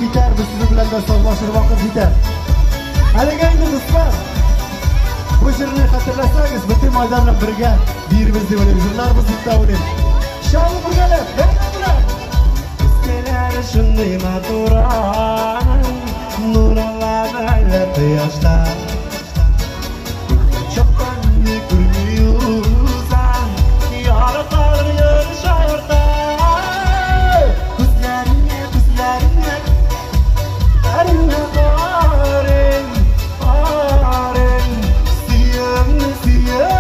ketar, biz siz bilan dostonlashib vaqt ketar. Haliga endi do'stlar, bu shirni xotirlasangiz, bitim maydonda birga birimiz deb o'ylaymiz. Yillarimiz bitta o'ylaymiz. Shom birgalab, bilan. Bizlar shunday maturan, nurlarga quyoshlar. Cho'qqanni ko'rmaysan, yorqar yo'rshayda. Bizlaringga aringa qorin, siyam, anglin,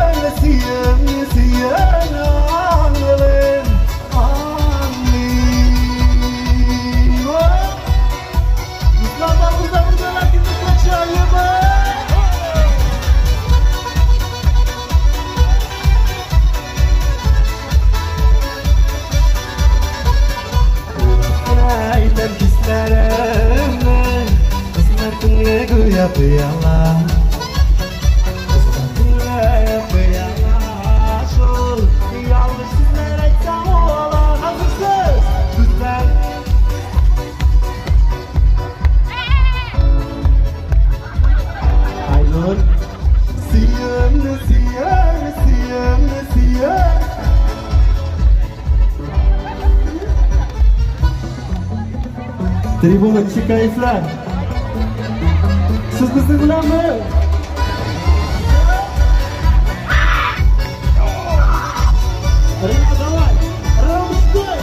Yapayalar, yapayalar, şol yalnız sizler etsem oğlan hazırsız, güzel. Aynur, siyam. Tribuna içi kayıflar. Siz bizni bilanmi? Давай, Рамштайн!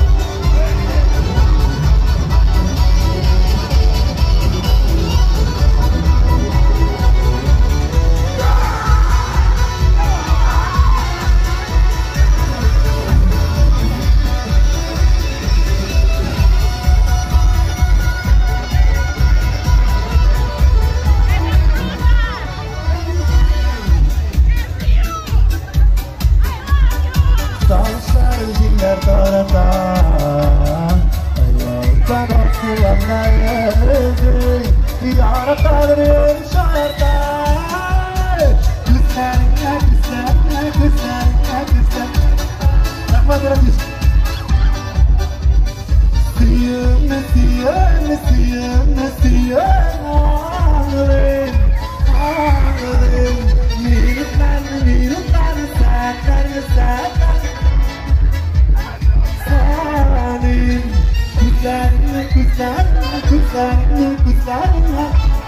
Güzel.